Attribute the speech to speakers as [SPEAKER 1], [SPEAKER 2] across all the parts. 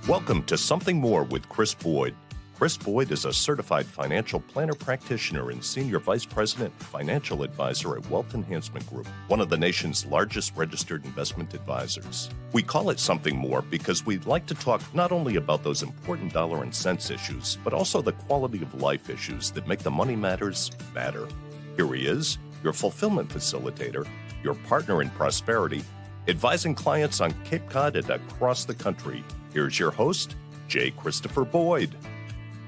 [SPEAKER 1] Welcome to Something More with Chris Boyd. Chris Boyd is a certified financial planner practitioner and senior vice president financial advisor at Wealth Enhancement Group, one of the nation's largest registered investment advisors. We call it Something More because we'd like to talk not only about those important dollar and cents issues, but also the quality of life issues that make the money matters matter. Here he is, your fulfillment facilitator, your partner in prosperity, advising clients on Cape Cod and across the country. Here's your host, J. Christopher Boyd.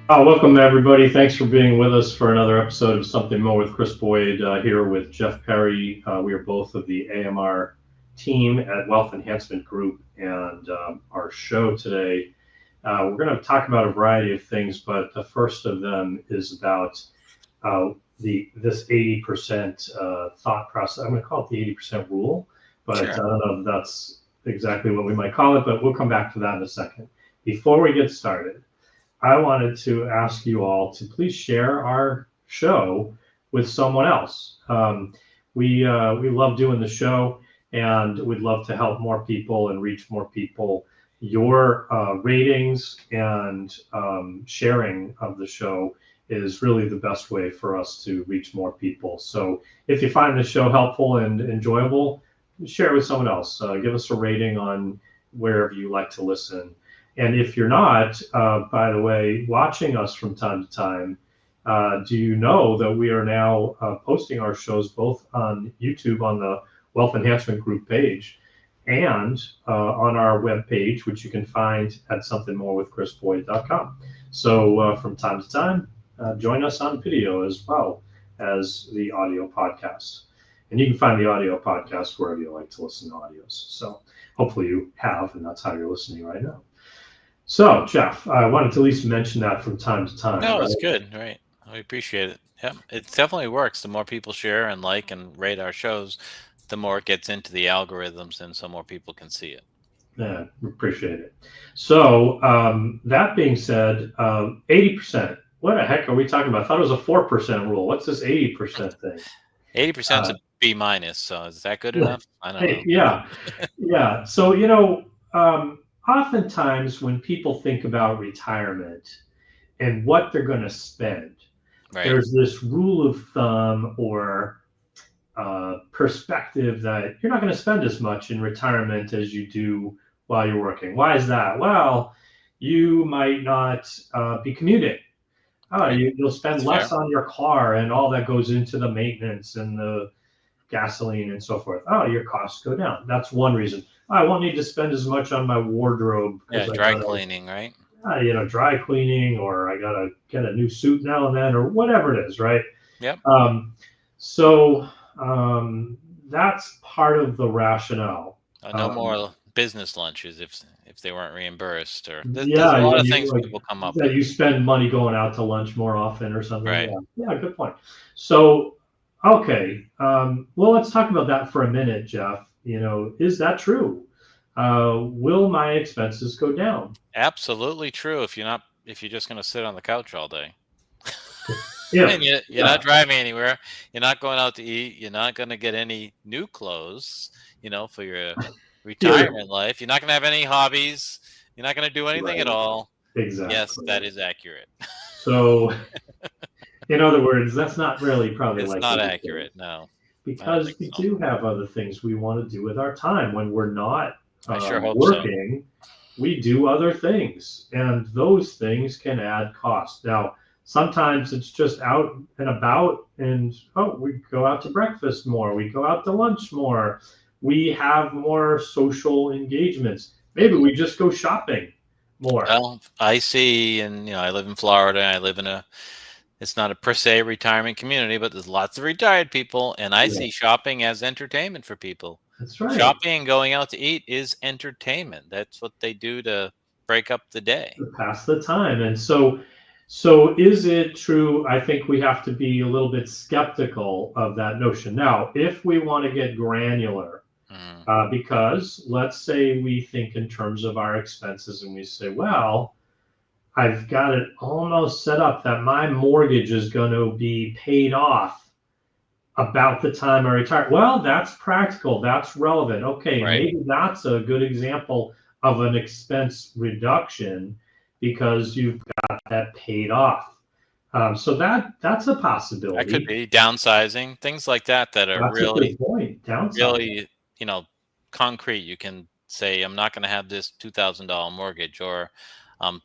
[SPEAKER 2] Welcome, everybody. Thanks for being with us for another episode of Something More with Chris Boyd, here with Jeff Perry. We are both of the AMR team at Wealth Enhancement Group, and our show today, we're going to talk about a variety of things, but the first of them is about this 80% thought process. I'm going to call it the 80% rule, but sure. I don't know if that's exactly what we might call it, but we'll come back to that in a second. Before we get started, I wanted to ask you all to please share our show with someone else. We love doing the show, and we'd love to help more people and reach more people. Your ratings and sharing of the show is really the best way for us to reach more people. So if you find the show helpful and enjoyable, share it with someone else. Give us a rating on wherever you like to listen. And if you're not, by the way, watching us from time to time, do you know that we are now posting our shows both on YouTube on the Wealth Enhancement Group page and on our webpage, which you can find at somethingmorewithchrisboyd.com. So from time to time, join us on video as well as the audio podcast. And you can find the audio podcast wherever you like to listen to audios. So hopefully you have, and that's how you're listening right now. So, Jeff, I wanted to at least mention that from time to time.
[SPEAKER 3] No, it's good, right? We appreciate it. Yeah, it definitely works. The more people share and like and rate our shows, the more it gets into the algorithms, and so more people can see it.
[SPEAKER 2] Yeah, appreciate it. So, that being said, 80%. What the heck are we talking about? I thought it was a 4% rule. What's this 80% thing?
[SPEAKER 3] 80% is a B minus. So is that good enough? I don't know.
[SPEAKER 2] Yeah. So, oftentimes when people think about retirement and what they're going to spend, right, there's this rule of thumb or perspective that you're not going to spend as much in retirement as you do while you're working. Why is that? Well, you might not be commuting. You'll spend less on your car and all that goes into the maintenance and the gasoline and so forth. Your costs go down. That's one reason. I won't need to spend as much on my wardrobe.
[SPEAKER 3] Yeah, dry cleaning, right?
[SPEAKER 2] Dry cleaning, or I gotta get a new suit now and then, or whatever it is, right?
[SPEAKER 3] Yep.
[SPEAKER 2] So that's part of the rationale.
[SPEAKER 3] No more business lunches if they weren't reimbursed, or there's a lot of things people come up with.
[SPEAKER 2] You spend money going out to lunch more often or something.
[SPEAKER 3] Right.
[SPEAKER 2] Yeah, good point. So, okay, well, let's talk about that for a minute, Jeff. Is that true? Will my expenses go down?
[SPEAKER 3] Absolutely true. If you're just going to sit on the couch all day.
[SPEAKER 2] Yeah.
[SPEAKER 3] And you're not driving anywhere. You're not going out to eat. You're not going to get any new clothes, for your retirement life. You're not going to have any hobbies. You're not going to do anything at all.
[SPEAKER 2] Exactly.
[SPEAKER 3] Yes, that is accurate.
[SPEAKER 2] So, in other words, that's not really probably
[SPEAKER 3] it's not accurate, no.
[SPEAKER 2] Because we do have other things we want to do with our time when we're not
[SPEAKER 3] working.
[SPEAKER 2] So. We do other things, and those things can add cost. Now, sometimes it's just out and about, and we go out to breakfast more, we go out to lunch more, we have more social engagements. Maybe we just go shopping more.
[SPEAKER 3] Well, I see, and I live in Florida. I live in it's not a per se retirement community, but there's lots of retired people, and I see shopping as entertainment for people.
[SPEAKER 2] That's right.
[SPEAKER 3] Shopping and going out to eat is entertainment. That's what they do to break up the day.
[SPEAKER 2] To pass the time. And so is it true? I think we have to be a little bit skeptical of that notion. Now, if we want to get granular, because let's say we think in terms of our expenses and we say, well, I've got it almost set up that my mortgage is going to be paid off about the time I retire. Well, that's practical. That's relevant. Okay,
[SPEAKER 3] right.
[SPEAKER 2] Maybe that's a good example of an expense reduction because you've got that paid off. So that's a possibility.
[SPEAKER 3] That could be downsizing, things like that that are
[SPEAKER 2] That's a
[SPEAKER 3] really,
[SPEAKER 2] good point. Downside.
[SPEAKER 3] really, concrete. You can say, I'm not going to have this $2,000 mortgage, or I'm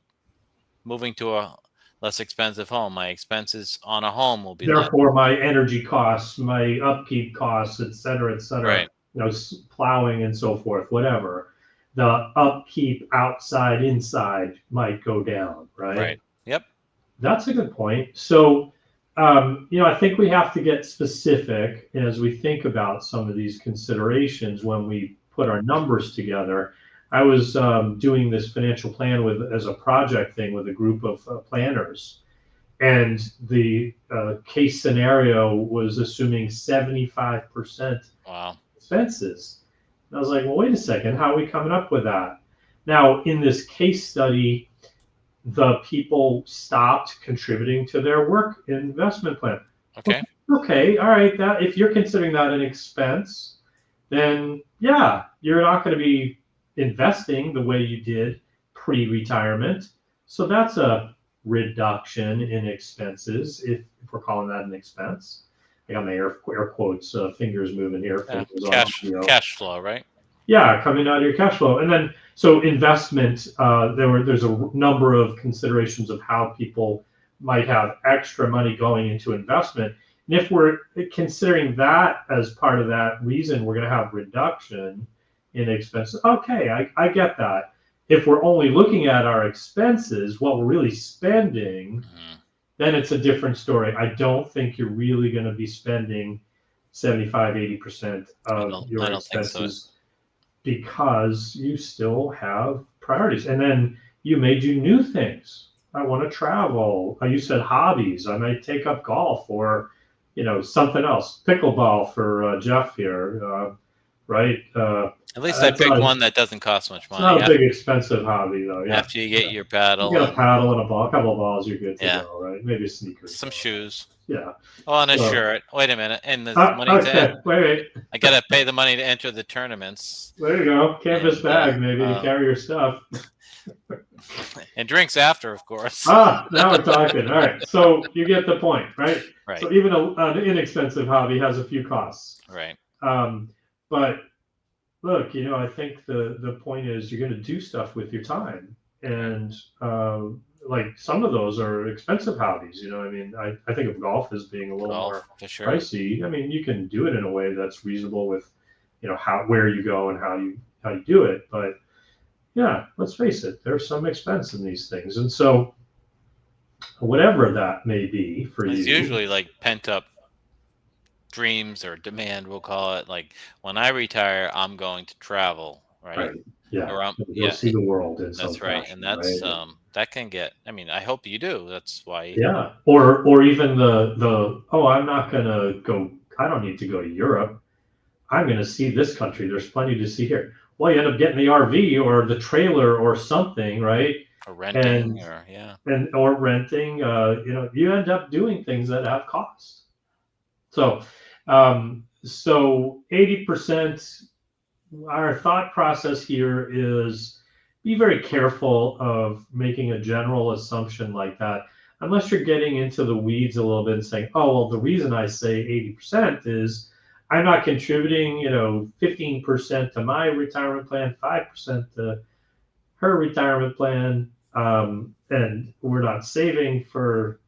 [SPEAKER 3] moving to a less expensive home. My expenses on a home will be less.
[SPEAKER 2] Therefore, my energy costs, my upkeep costs, et cetera,
[SPEAKER 3] Right.
[SPEAKER 2] plowing and so forth, whatever. The upkeep outside, inside might go down, right?
[SPEAKER 3] Right. Yep.
[SPEAKER 2] That's a good point. So, I think we have to get specific as we think about some of these considerations when we put our numbers together. I was doing this financial plan as a project thing with a group of planners, and the case scenario was assuming 75%
[SPEAKER 3] Wow.
[SPEAKER 2] expenses. And I was like, well, wait a second, how are we coming up with that? Now, in this case study, the people stopped contributing to their work investment plan.
[SPEAKER 3] Okay.
[SPEAKER 2] Okay, all right. That if you're considering that an expense, then yeah, you're not going to be investing the way you did pre-retirement. So that's a reduction in expenses, if we're calling that an expense. I got my air quotes, fingers moving here. Fingers
[SPEAKER 3] Cash flow, right?
[SPEAKER 2] Yeah, coming out of your cash flow. And then, so investment, there's a number of considerations of how people might have extra money going into investment. And if we're considering that as part of that reason, we're going to have reduction in expenses. Okay, I get that. If we're only looking at our expenses, what we're really spending, then it's a different story. I don't think you're really going to be spending 75, 80% of your expenses, because you still have priorities. And then you may do new things. I want to travel. You said hobbies. I might take up golf or, something else. Pickleball for Jeff here, right?
[SPEAKER 3] At least I picked one that doesn't cost much money.
[SPEAKER 2] It's not a big expensive hobby though. Yeah.
[SPEAKER 3] After you get your paddle.
[SPEAKER 2] You get a paddle and a ball, a couple of balls, you're good to go, right? Maybe sneakers.
[SPEAKER 3] Some shoes.
[SPEAKER 2] Yeah.
[SPEAKER 3] Oh, and a shirt. Wait a minute. And the money
[SPEAKER 2] wait.
[SPEAKER 3] I got to pay the money to enter the tournaments.
[SPEAKER 2] There you go. Canvas bag, maybe, to carry your stuff.
[SPEAKER 3] And drinks after, of course.
[SPEAKER 2] Now we're talking. All right. So you get the point, right?
[SPEAKER 3] Right.
[SPEAKER 2] So even an inexpensive hobby has a few costs.
[SPEAKER 3] Right.
[SPEAKER 2] But look, I think the point is you're going to do stuff with your time. And like some of those are expensive hobbies. I think of golf as being a little more pricey. I mean, you can do it in a way that's reasonable with, where you go and how you do it. But yeah, let's face it, there's some expense in these things. And so whatever that may be for you.
[SPEAKER 3] It's usually like pent up dreams or demand, we'll call it. Like, when I retire, I'm going to travel, right?
[SPEAKER 2] Yeah. You'll see the world.
[SPEAKER 3] That's right. And that's, that can get, I hope you do. That's why.
[SPEAKER 2] Yeah. Or even I'm not going to go, I don't need to go to Europe. I'm going to see this country. There's plenty to see here. Well, you end up getting the RV or the trailer or something, right?
[SPEAKER 3] Or renting,
[SPEAKER 2] or renting. You end up doing things that have costs. So 80%. Our thought process here is be very careful of making a general assumption like that, unless you're getting into the weeds a little bit and saying, oh, well, the reason I say 80% is I'm not contributing, 15% to my retirement plan, 5% to her retirement plan, and we're not saving for,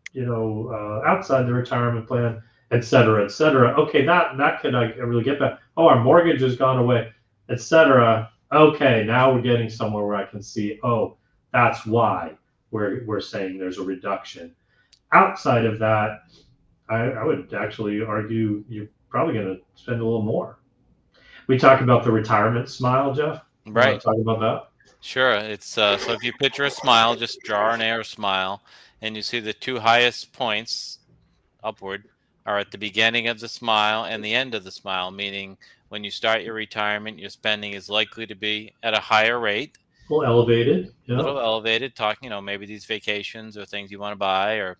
[SPEAKER 2] outside the retirement plan, et cetera, et cetera. Okay, that could I really get that. Oh, our mortgage has gone away, et cetera. Okay, now we're getting somewhere where I can see, oh, that's why we're saying there's a reduction. Outside of that, I would actually argue you're probably going to spend a little more. We talk about the retirement smile, Jeff.
[SPEAKER 3] Right.
[SPEAKER 2] Talk about that.
[SPEAKER 3] Sure. It's so if you picture a smile, just draw an air smile, and you see the two highest points upward are at the beginning of the smile and the end of the smile, meaning when you start your retirement, your spending is likely to be at a higher rate.
[SPEAKER 2] A little elevated. Yeah.
[SPEAKER 3] A little elevated, talking, maybe these vacations or things you want to buy or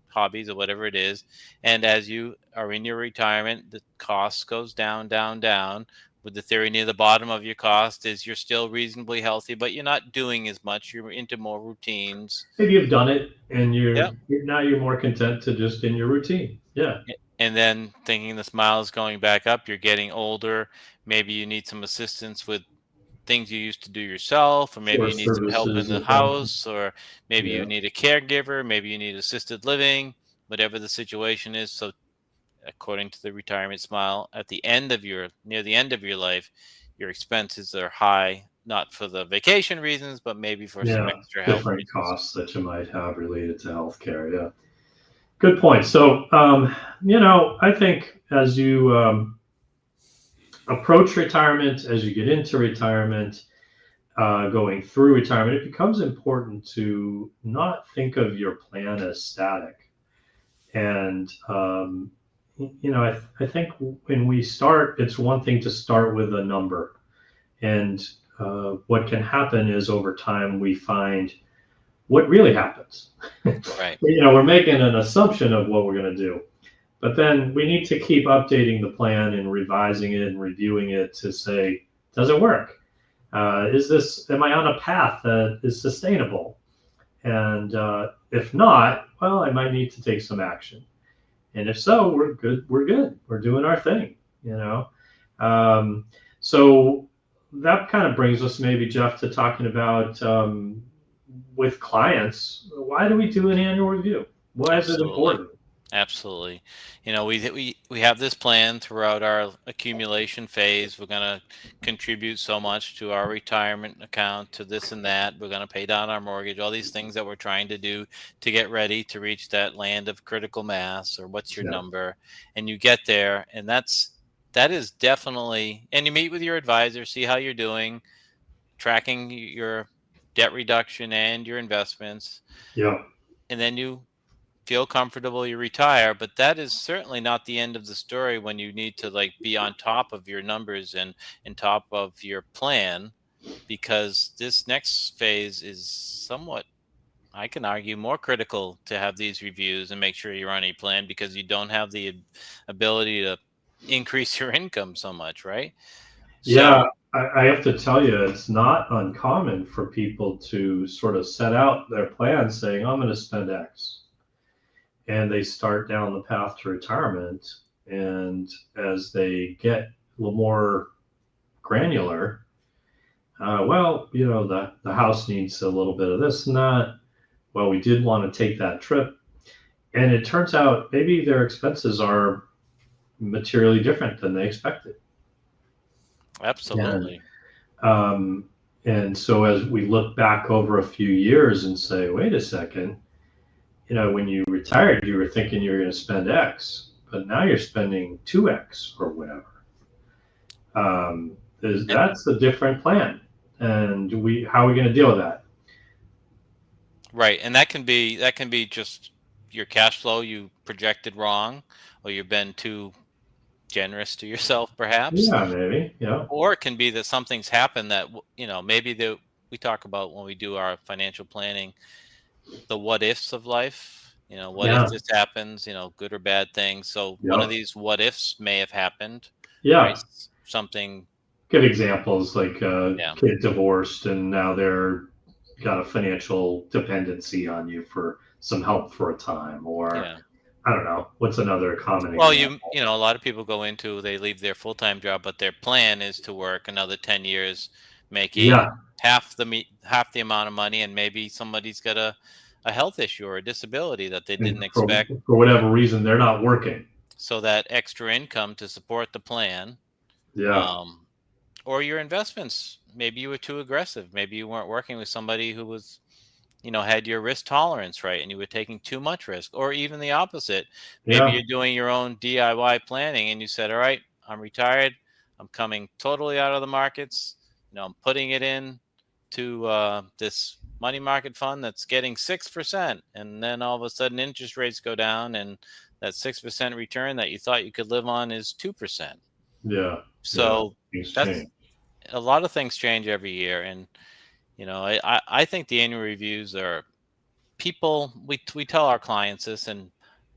[SPEAKER 3] hobbies or whatever it is. And as you are in your retirement, the cost goes down, down, down, with the theory near the bottom of your cost is you're still reasonably healthy, but you're not doing as much. You're into more routines.
[SPEAKER 2] Maybe you've done it and
[SPEAKER 3] Yep.
[SPEAKER 2] now you're more content to just in your routine. Yeah.
[SPEAKER 3] And then thinking the smile is going back up, you're getting older. Maybe you need some assistance with things you used to do yourself, or maybe
[SPEAKER 2] Sure,
[SPEAKER 3] you need some help in
[SPEAKER 2] services
[SPEAKER 3] the
[SPEAKER 2] and things.
[SPEAKER 3] house, or maybe you
[SPEAKER 2] Yeah.
[SPEAKER 3] need a caregiver, maybe you need assisted living, whatever the situation is. So according to the retirement smile, at the end of near the end of your life, your expenses are high, not for the vacation reasons, but maybe for some
[SPEAKER 2] Yeah.
[SPEAKER 3] extra health
[SPEAKER 2] Different
[SPEAKER 3] reasons.
[SPEAKER 2] costs that you might have related to healthcare. Yeah. Good point. So, I think as you approach retirement, as you get into retirement, going through retirement, it becomes important to not think of your plan as static. And, I think when we start, it's one thing to start with a number. And what can happen is over time, we find what really happens.
[SPEAKER 3] Right.
[SPEAKER 2] We're making an assumption of what we're going to do. But then we need to keep updating the plan and revising it and reviewing it to say, does it work? Am I on a path that is sustainable? And if not, well, I might need to take some action. And if so, we're good. We're good. We're doing our thing, you know? So that kind of brings us maybe, Jeff, to talking about with clients, why do we do an annual review? Why is it
[SPEAKER 3] Absolutely.
[SPEAKER 2] important?
[SPEAKER 3] Absolutely. We have this plan throughout our accumulation phase. We're going to contribute so much to our retirement account, to this and that. We're going to pay down our mortgage, all these things that we're trying to do to get ready to reach that land of critical mass, or what's your
[SPEAKER 2] Yeah.
[SPEAKER 3] number. And you get there, and that is definitely, and you meet with your advisor, see how you're doing, tracking your debt reduction and your investments.
[SPEAKER 2] Yeah.
[SPEAKER 3] And then you feel comfortable, you retire. But that is certainly not the end of the story when you need to be on top of your numbers and top of your plan, because this next phase is somewhat, I can argue, more critical to have these reviews and make sure you're on a plan, because you don't have the ability to increase your income so much, right?
[SPEAKER 2] Yeah.
[SPEAKER 3] So
[SPEAKER 2] I have to tell you, it's not uncommon for people to sort of set out their plan saying, I'm going to spend X. And they start down the path to retirement. And as they get a little more granular, the house needs a little bit of this and that. Well, we did want to take that trip. And it turns out maybe their expenses are materially different than they expected.
[SPEAKER 3] absolutely.
[SPEAKER 2] Um, and so as we look back over a few years and say, wait a second, when you retired, you were thinking you were going to spend X, but now you're spending 2X or whatever. That's a different plan. And how are we going to deal with that?
[SPEAKER 3] Right. And that can be just your cash flow you projected wrong, or you've been too generous to yourself, perhaps.
[SPEAKER 2] Yeah, maybe. Yeah.
[SPEAKER 3] Or it can be that something's happened that, maybe we talk about when we do our financial planning, the what ifs of life. What
[SPEAKER 2] Yeah.
[SPEAKER 3] if this happens, good or bad things. So
[SPEAKER 2] Yeah.
[SPEAKER 3] one of these what ifs may have happened.
[SPEAKER 2] Yeah.
[SPEAKER 3] Right? Something.
[SPEAKER 2] Good examples like
[SPEAKER 3] Yeah.
[SPEAKER 2] kid divorced and now they're got a financial dependency on you for some help for a time, or
[SPEAKER 3] Yeah.
[SPEAKER 2] I don't know. What's another common
[SPEAKER 3] Well,
[SPEAKER 2] example?
[SPEAKER 3] a lot of people they leave their full-time job, but their plan is to work another 10 years, making
[SPEAKER 2] Yeah.
[SPEAKER 3] half the amount of money, and maybe somebody's got a health issue or a disability that they didn't
[SPEAKER 2] And
[SPEAKER 3] expect.
[SPEAKER 2] for whatever reason, they're not working.
[SPEAKER 3] So that extra income to support the plan,
[SPEAKER 2] Yeah.
[SPEAKER 3] or your investments, maybe you were too aggressive. Maybe you weren't working with somebody who was, had your risk tolerance right, and you were taking too much risk. Or even the opposite. Maybe
[SPEAKER 2] Yeah.
[SPEAKER 3] you're doing your own DIY planning and you said, all right, I'm retired. I'm coming totally out of the markets. I'm putting it in to this money market fund that's getting 6%. And then all of a sudden interest rates go down, and that 6% return that you thought you could live on is 2%.
[SPEAKER 2] Yeah.
[SPEAKER 3] So
[SPEAKER 2] Things
[SPEAKER 3] that's
[SPEAKER 2] change.
[SPEAKER 3] a lot of things change every year. And I think the annual reviews are we tell our clients this, and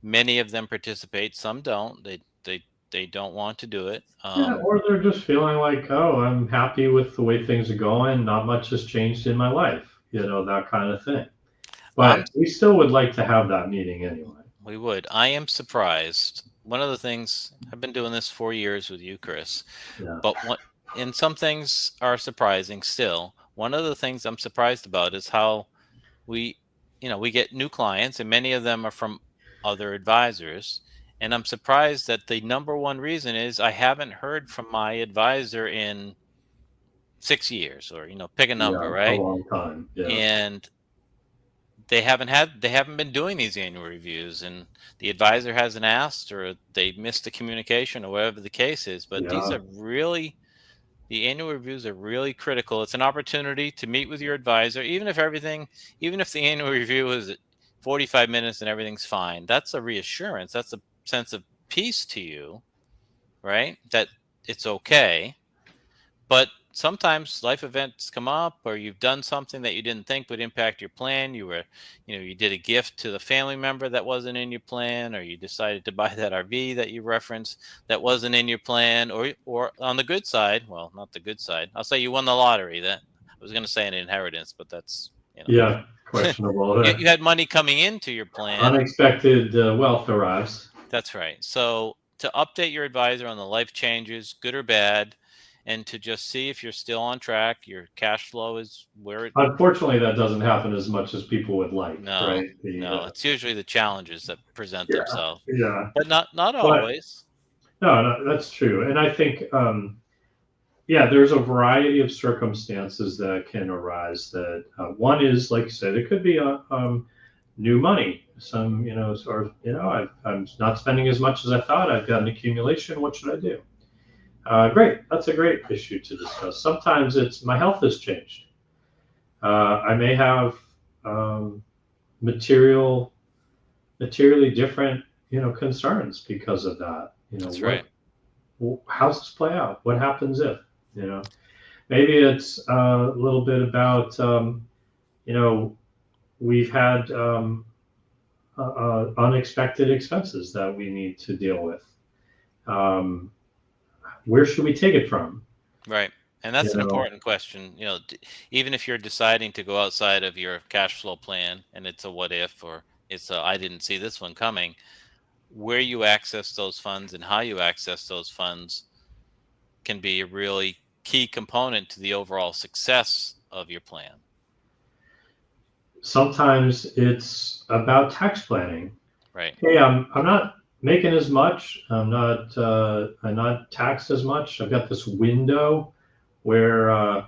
[SPEAKER 3] many of them participate, some don't. They they don't want to do it.
[SPEAKER 2] Yeah, or they're just feeling like, oh, I'm happy with the way things are going. Not much has changed in my life, that kind of thing.
[SPEAKER 3] I'm
[SPEAKER 2] But we still would like to have that meeting anyway.
[SPEAKER 3] We would. I am surprised. One of the things, I've been doing this 4 years with you, Chris,
[SPEAKER 2] Yeah.
[SPEAKER 3] but and some things are surprising still. One of the things I'm surprised about is how we, we get new clients, and many of them are from other advisors. And I'm surprised that the number one reason is I haven't heard from my advisor in 6 years, or pick a number,
[SPEAKER 2] Yeah, a
[SPEAKER 3] right?
[SPEAKER 2] long time. Yeah.
[SPEAKER 3] And they haven't been doing these annual reviews, and the advisor hasn't asked, or they missed the communication, or whatever the case is. But these
[SPEAKER 2] Yeah.
[SPEAKER 3] are really, the annual reviews are really critical. It's an opportunity to meet with your advisor, even if the annual review is 45 minutes and everything's fine. That's a reassurance. That's a sense of peace to you, right? That it's okay. But sometimes life events come up, or you've done something that you didn't think would impact your plan. You did a gift to the family member that wasn't in your plan, or you decided to buy that RV that you referenced that wasn't in your plan, or on the good side, well, not the good side, I'll say you won the lottery. That I was going to say an inheritance, but that's,
[SPEAKER 2] Yeah, questionable.
[SPEAKER 3] you had money coming into your plan.
[SPEAKER 2] Unexpected wealth arrives.
[SPEAKER 3] That's right. So to update your advisor on the life changes, good or bad, and to just see if you're still on track, your cash flow is where it.
[SPEAKER 2] Unfortunately, that doesn't happen as much as people would like,
[SPEAKER 3] No,
[SPEAKER 2] right?
[SPEAKER 3] no, it's usually the challenges that present
[SPEAKER 2] Yeah,
[SPEAKER 3] themselves,
[SPEAKER 2] yeah.
[SPEAKER 3] but not
[SPEAKER 2] But
[SPEAKER 3] always.
[SPEAKER 2] no, that's true. And I think, yeah, there's a variety of circumstances that can arise. That one is, like you said, it could be new money. Some, I'm not spending as much as I thought. I've got an accumulation. What should I do? Great. That's a great issue to discuss. Sometimes it's my health has changed. I may have materially different, concerns because of that.
[SPEAKER 3] That's right.
[SPEAKER 2] How's this play out? What happens if, maybe it's a little bit about, we've had unexpected expenses that we need to deal with. Where should we take it from?
[SPEAKER 3] Right. And that's an important question. Even if you're deciding to go outside of your cash flow plan and it's a what if, or it's a I didn't see this one coming, where you access those funds and how you access those funds can be a really key component to the overall success of your plan.
[SPEAKER 2] Sometimes it's about tax planning.
[SPEAKER 3] Right.
[SPEAKER 2] Hey, I'm not making as much. I'm not taxed as much. I've got this window where I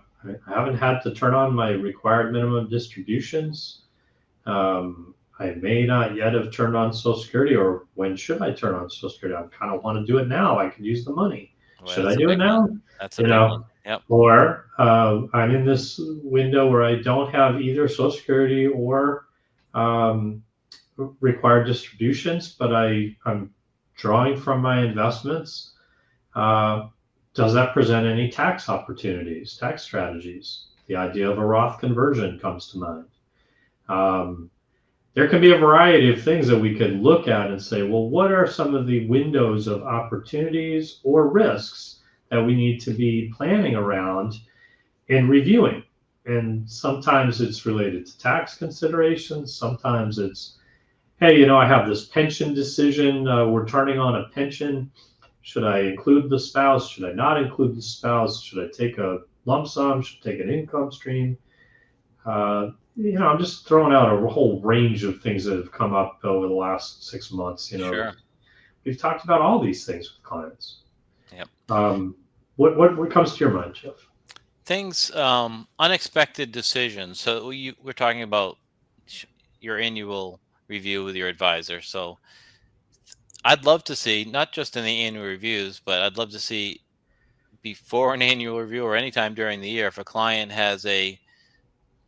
[SPEAKER 2] haven't had to turn on my required minimum distributions. I may not yet have turned on Social Security, or when should I turn on Social Security? I kind of want to do it now. I could use the money.
[SPEAKER 3] Well,
[SPEAKER 2] should I do it now?
[SPEAKER 3] That's a big one. Yep.
[SPEAKER 2] Or I'm in this window where I don't have either Social Security or required distributions, but I'm drawing from my investments. Does that present any tax opportunities, tax strategies? The idea of a Roth conversion comes to mind. There can be a variety of things that we could look at and say, well, what are some of the windows of opportunities or risks that we need to be planning around and reviewing? And sometimes it's related to tax considerations. Sometimes it's, hey, I have this pension decision. We're turning on a pension. Should I include the spouse? Should I not include the spouse? Should I take a lump sum? Should I take an income stream? I'm just throwing out a whole range of things that have come up over the last 6 months.
[SPEAKER 3] Sure.
[SPEAKER 2] We've talked about all these things with clients.
[SPEAKER 3] Yep.
[SPEAKER 2] What comes to your mind, Jeff?
[SPEAKER 3] Things, unexpected decisions. So we're talking about your annual review with your advisor. So I'd love to see, not just in the annual reviews, but I'd love to see before an annual review or anytime during the year, if a client has a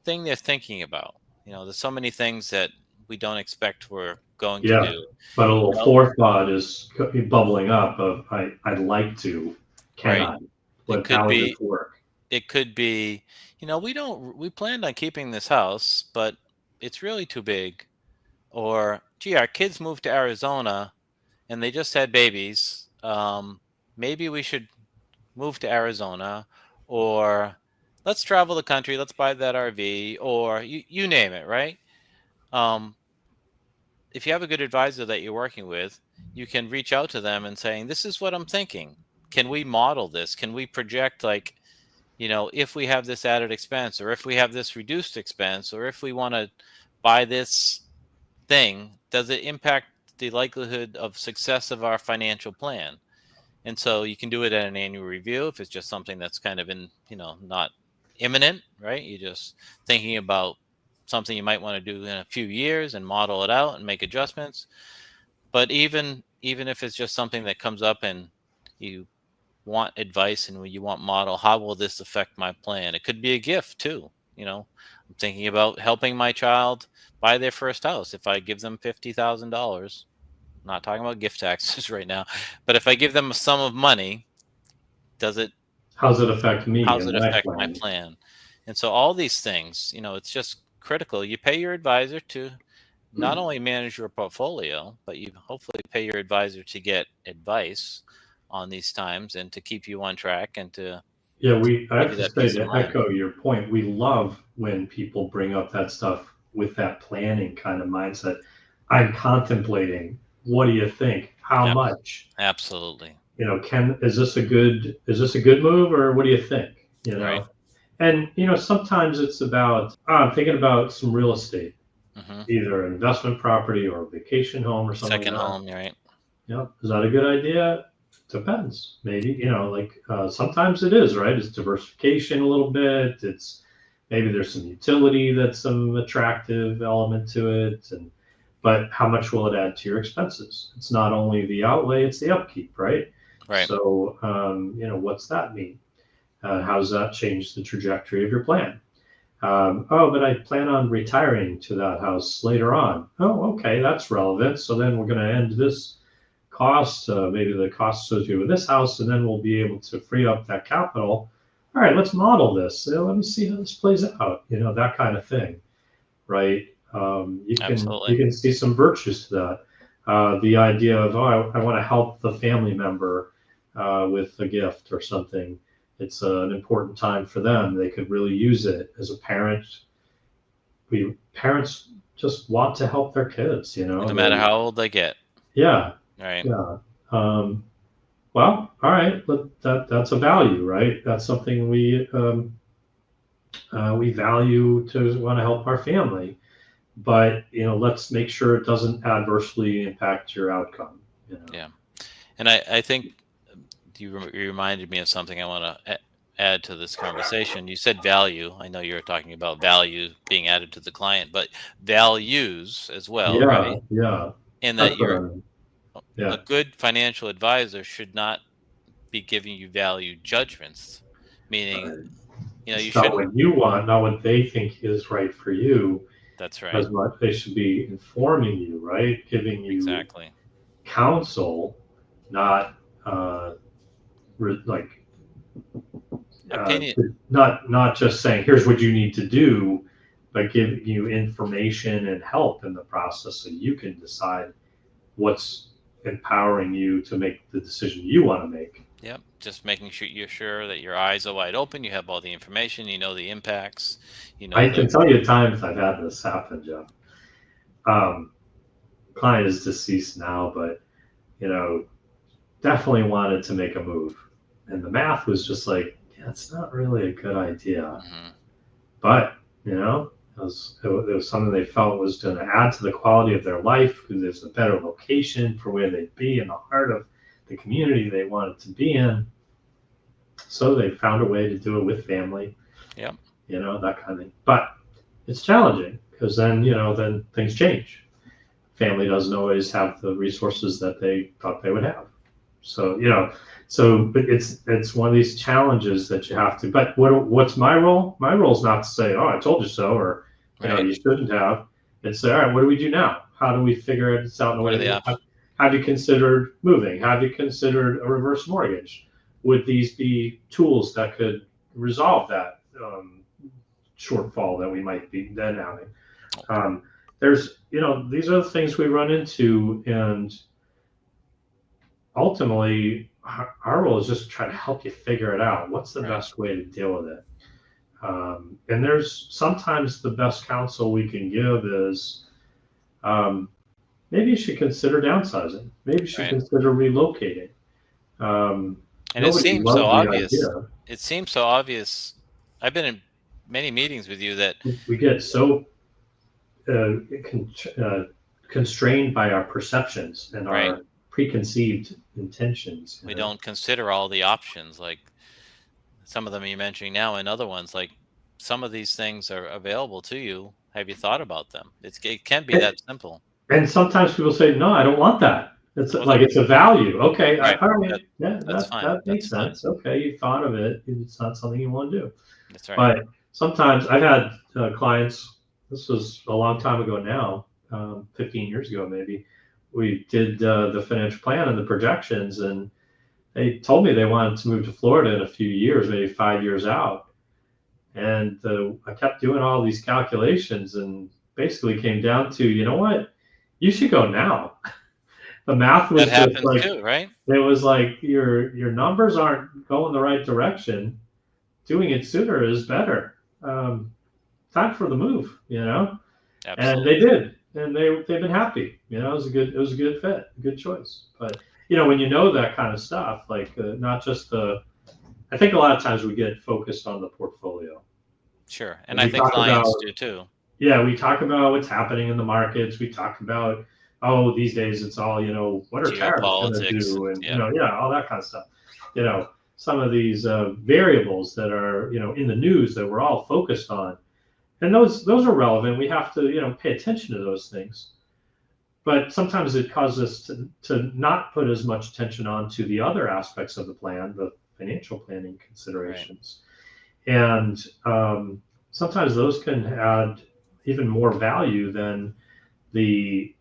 [SPEAKER 3] thing they're thinking about. There's so many things that we don't expect we're going to do.
[SPEAKER 2] But a little forethought is bubbling up of I'd like to, can
[SPEAKER 3] right.
[SPEAKER 2] I? How does it work?
[SPEAKER 3] It could be, we planned on keeping this house, but it's really too big. Or, gee, our kids moved to Arizona and they just had babies maybe we should move to Arizona, or let's travel the country, let's buy that RV, or you name it, right? Um, if you have a good advisor that you're working with, you can reach out to them and saying, this is what I'm thinking. Can we model this? Can we project, like, if we have this added expense, or if we have this reduced expense, or if we want to buy this thing, does it impact the likelihood of success of our financial plan? And so you can do it at an annual review if it's just something that's kind of in, not imminent, right? You're just thinking about something you might want to do in a few years and model it out and make adjustments. But even if it's just something that comes up and you want advice and you want model, how will this affect my plan? It could be a gift too. I'm thinking about helping my child buy their first house. If I give them $50,000, not talking about gift taxes right now, but if I give them a sum of money,
[SPEAKER 2] how's it affect me
[SPEAKER 3] how's
[SPEAKER 2] and
[SPEAKER 3] it
[SPEAKER 2] my
[SPEAKER 3] affect my
[SPEAKER 2] plan?
[SPEAKER 3] plan? And so all these things, it's just critical. You pay your advisor to not only manage your portfolio, but you hopefully pay your advisor to get advice on these times and to keep you on track and to
[SPEAKER 2] Yeah, I
[SPEAKER 3] give
[SPEAKER 2] have
[SPEAKER 3] you
[SPEAKER 2] to
[SPEAKER 3] that
[SPEAKER 2] say,
[SPEAKER 3] peace of
[SPEAKER 2] to
[SPEAKER 3] mind.
[SPEAKER 2] echo your point, we love when people bring up that stuff with that planning kind of mindset. I'm contemplating. What do you think? How
[SPEAKER 3] Yep,
[SPEAKER 2] much?
[SPEAKER 3] absolutely.
[SPEAKER 2] Is this a good move, or what do you think?
[SPEAKER 3] Right.
[SPEAKER 2] And sometimes it's about, I'm thinking about some real estate,
[SPEAKER 3] Hmm.
[SPEAKER 2] either an investment property or a vacation home or something like
[SPEAKER 3] Second
[SPEAKER 2] that.
[SPEAKER 3] home, right?
[SPEAKER 2] Is that a good idea? Depends. Maybe, like sometimes it is, right? It's diversification a little bit. It's maybe there's some utility that's some attractive element to it. But how much will it add to your expenses? It's not only the outlay, it's the upkeep, right?
[SPEAKER 3] Right.
[SPEAKER 2] So, what's that mean? How does that change the trajectory of your plan? Oh, but I plan on retiring to that house later on. Oh, okay, that's relevant. So then we're going to end this cost, maybe the cost associated with this house, and then we'll be able to free up that capital. All right, let's model this. Let me see how this plays out. That kind of thing, right? You
[SPEAKER 3] Absolutely.
[SPEAKER 2] can see some virtues to that. The idea of, oh, I want to help the family member with a gift or something. It's an important time for them. They could really use it as a parent. Parents just want to help their kids.
[SPEAKER 3] No matter how old they get.
[SPEAKER 2] Yeah,
[SPEAKER 3] Right.
[SPEAKER 2] yeah. Um, well, all right, but that's a value, right? That's something we value to want to help our family. But let's make sure it doesn't adversely impact your outcome.
[SPEAKER 3] Yeah. And I think you reminded me of something I want to add to this conversation. You said value. I know you're talking about value being added to the client, but values as well,
[SPEAKER 2] Yeah,
[SPEAKER 3] right?
[SPEAKER 2] yeah.
[SPEAKER 3] And that
[SPEAKER 2] That's what I mean.
[SPEAKER 3] a
[SPEAKER 2] Yeah.
[SPEAKER 3] good financial advisor should not be giving you value judgments, meaning,
[SPEAKER 2] Right.
[SPEAKER 3] you
[SPEAKER 2] It's not
[SPEAKER 3] shouldn't.
[SPEAKER 2] what you want, not what they think is right for you,
[SPEAKER 3] That's right.
[SPEAKER 2] as much they should be informing you, right? Giving you
[SPEAKER 3] Exactly.
[SPEAKER 2] counsel, not like
[SPEAKER 3] Opinion.
[SPEAKER 2] not just saying here's what you need to do, but giving you information and help in the process so you can decide what's empowering you to make the decision you want to make.
[SPEAKER 3] Yep. Just making sure you're sure that your eyes are wide open. You have all the information. You know the impacts. You know
[SPEAKER 2] I
[SPEAKER 3] the.
[SPEAKER 2] can tell you times I've had this happen, Jeff. Um, Client is deceased now, but you know, definitely wanted to make a move, and the math was just like, yeah, it's not really a good idea.
[SPEAKER 3] Mhm.
[SPEAKER 2] But it was something they felt was going to add to the quality of their life because there's a better location for where they'd be in the heart of the community they wanted to be in. So they found a way to do it with family,
[SPEAKER 3] Yep.
[SPEAKER 2] that kind of thing. But it's challenging because then things change. Family doesn't always have the resources that they thought they would have. So but it's one of these challenges that you have to. But what's my role? My role is not to say, "Oh, I told you so," or
[SPEAKER 3] Right.
[SPEAKER 2] you shouldn't have. It's say, "All right, what do we do now? How do we figure this out in a
[SPEAKER 3] What are
[SPEAKER 2] way
[SPEAKER 3] the
[SPEAKER 2] that
[SPEAKER 3] options?
[SPEAKER 2] have you considered moving? Have you considered a reverse mortgage? Would these be tools that could resolve that shortfall that we might be then having?" Um, these are the things we run into, and ultimately, our role is just try to help you figure it out. What's the
[SPEAKER 3] Right.
[SPEAKER 2] best way to deal with it? And there's sometimes the best counsel we can give is maybe you should consider downsizing. Maybe you should
[SPEAKER 3] Right.
[SPEAKER 2] consider relocating. Um,
[SPEAKER 3] And it
[SPEAKER 2] Nobody
[SPEAKER 3] seems so
[SPEAKER 2] loves the
[SPEAKER 3] obvious.
[SPEAKER 2] idea.
[SPEAKER 3] It seems so obvious. I've been in many meetings with you that
[SPEAKER 2] We get so constrained by our perceptions and
[SPEAKER 3] right.
[SPEAKER 2] our preconceived intentions.
[SPEAKER 3] We don't consider all the options, like some of them you're mentioning now, and other ones. Like some of these things are available to you. Have you thought about them? It can be that simple.
[SPEAKER 2] And sometimes people say, "No, I don't want that." It's
[SPEAKER 3] Well,
[SPEAKER 2] like it's a value. Okay,
[SPEAKER 3] right.
[SPEAKER 2] all right,
[SPEAKER 3] That,
[SPEAKER 2] yeah,
[SPEAKER 3] that's fine.
[SPEAKER 2] that
[SPEAKER 3] That's
[SPEAKER 2] makes
[SPEAKER 3] fine.
[SPEAKER 2] sense. Okay, you thought of it. It's not something you want to do.
[SPEAKER 3] That's right.
[SPEAKER 2] But sometimes I've had clients. This was a long time ago now, 15 years ago maybe. We did the financial plan and the projections, and they told me they wanted to move to Florida in a few years, maybe 5 years out. And I kept doing all these calculations, and basically came down to, you know what, you should go now. The math was
[SPEAKER 3] That
[SPEAKER 2] just
[SPEAKER 3] happens
[SPEAKER 2] like,
[SPEAKER 3] too, right?
[SPEAKER 2] it was like your numbers aren't going the right direction. Doing it sooner is better. Time for the move, and
[SPEAKER 3] Absolutely.
[SPEAKER 2] they did, and they've been happy. It was a good fit, a good choice. But when you know that kind of stuff, like not just I think a lot of times we get focused on the portfolio.
[SPEAKER 3] Sure. And I
[SPEAKER 2] We
[SPEAKER 3] think
[SPEAKER 2] talk
[SPEAKER 3] clients
[SPEAKER 2] about
[SPEAKER 3] do too.
[SPEAKER 2] Yeah, we talk about what's happening in the markets. We talk about, oh, these days it's all, what are tariffs going to
[SPEAKER 3] Geopolitics
[SPEAKER 2] do?
[SPEAKER 3] and
[SPEAKER 2] And,
[SPEAKER 3] yeah.
[SPEAKER 2] all that kind of stuff. Some of these variables that are, in the news that we're all focused on. And those are relevant. We have to, pay attention to those things. But sometimes it causes us to not put as much attention on to the other aspects of the plan, the financial planning considerations. Right. And sometimes those can add even more value than the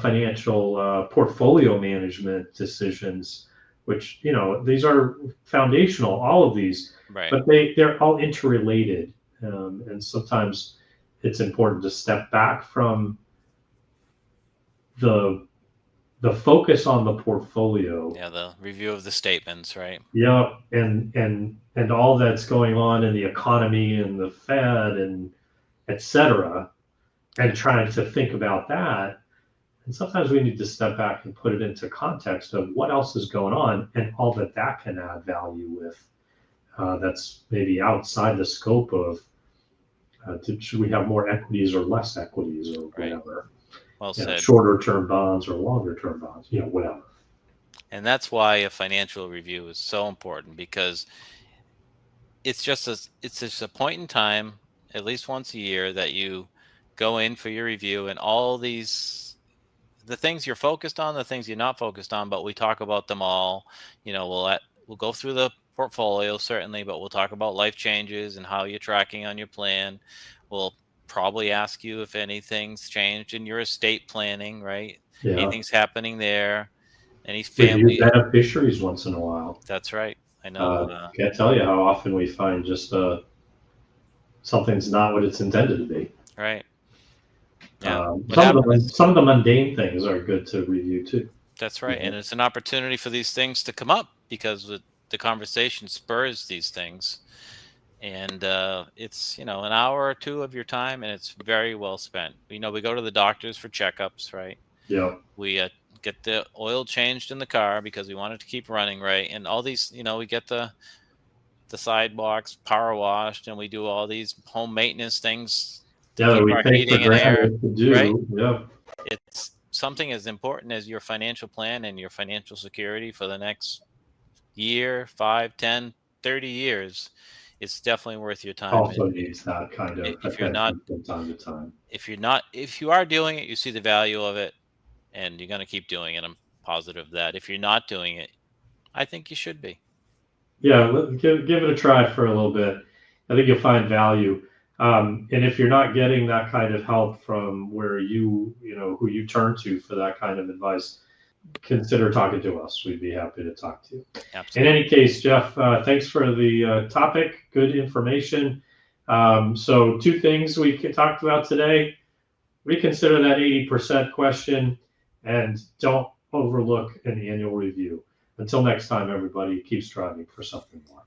[SPEAKER 2] financial portfolio management decisions, which these are foundational, all of these,
[SPEAKER 3] right.
[SPEAKER 2] But they're all interrelated, and sometimes it's important to step back from the focus on the portfolio.
[SPEAKER 3] Yeah, the review of the statements, right?
[SPEAKER 2] Yeah, and all that's going on in the economy and the Fed and et cetera, and trying to think about that. And sometimes we need to step back and put it into context of what else is going on and all that can add value with. That's maybe outside the scope of should we have more equities or less equities or whatever.
[SPEAKER 3] Well said.
[SPEAKER 2] Shorter term bonds or longer term bonds, whatever.
[SPEAKER 3] And that's why a financial review is so important, because it's just a point in time, at least once a year, that you go in for your review, and all the things you're focused on, the things you're not focused on, but we talk about them all. We'll go through the portfolio certainly, but we'll talk about life changes and how you're tracking on your plan. We'll probably ask you if anything's changed in your estate planning, right?
[SPEAKER 2] Yeah.
[SPEAKER 3] Anything's happening there. Any
[SPEAKER 2] family
[SPEAKER 3] family
[SPEAKER 2] beneficiaries once in a while.
[SPEAKER 3] That's right. I know.
[SPEAKER 2] Can't tell you how often we find just something's not what it's intended to be.
[SPEAKER 3] Right. Yeah.
[SPEAKER 2] Some of the mundane things are good to review too.
[SPEAKER 3] That's right. And it's an opportunity for these things to come up, because the conversation spurs these things. And it's, an hour or two of your time, and it's very well spent. We go to the doctors for checkups, right?
[SPEAKER 2] Yeah.
[SPEAKER 3] We get the oil changed in the car because we want it to keep running, right? And all these, we get the sidewalks power washed, and we do all these home maintenance things to keep our heating and air, right?
[SPEAKER 2] Yeah.
[SPEAKER 3] It's something as important as your financial plan and your financial security for the next year, 5, 10, 30 years. It's definitely worth your time.
[SPEAKER 2] Also needs that kind of
[SPEAKER 3] if you're not
[SPEAKER 2] from time to time.
[SPEAKER 3] If you are doing it, you see the value of it, and you're going to keep doing it. I'm positive that if you're not doing it, I think you should be.
[SPEAKER 2] Yeah, give it a try for a little bit. I think you'll find value. And if you're not getting that kind of help from where who you turn to for that kind of advice, consider talking to us. We'd be happy to talk to you.
[SPEAKER 3] Absolutely.
[SPEAKER 2] In any case, Jeff, thanks for the topic. Good information. So 2 things we talked about today. Reconsider that 80% question, and don't overlook in the annual review. Until next time, everybody, keep striving for something more.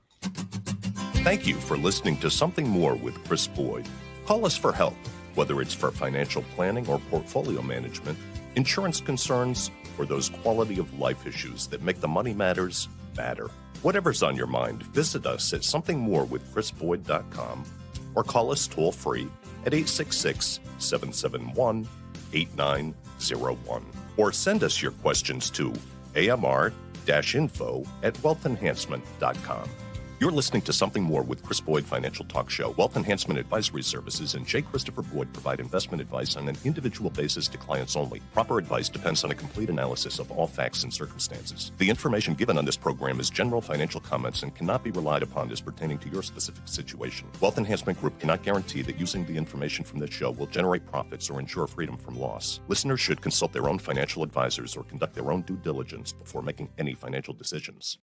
[SPEAKER 1] Thank you for listening to Something More with Chris Boyd. Call us for help, whether it's for financial planning or portfolio management, insurance concerns, or those quality of life issues that make the money matters matter. Whatever's on your mind, visit us at somethingmorewithchrisboyd.com or call us toll free at 866-771-8901. Or send us your questions to amr-info@wealthenhancement.com. You're listening to Something More with Chris Boyd Financial Talk Show. Wealth Enhancement Advisory Services and J. Christopher Boyd provide investment advice on an individual basis to clients only. Proper advice depends on a complete analysis of all facts and circumstances. The information given on this program is general financial comments and cannot be relied upon as pertaining to your specific situation. Wealth Enhancement Group cannot guarantee that using the information from this show will generate profits or ensure freedom from loss. Listeners should consult their own financial advisors or conduct their own due diligence before making any financial decisions.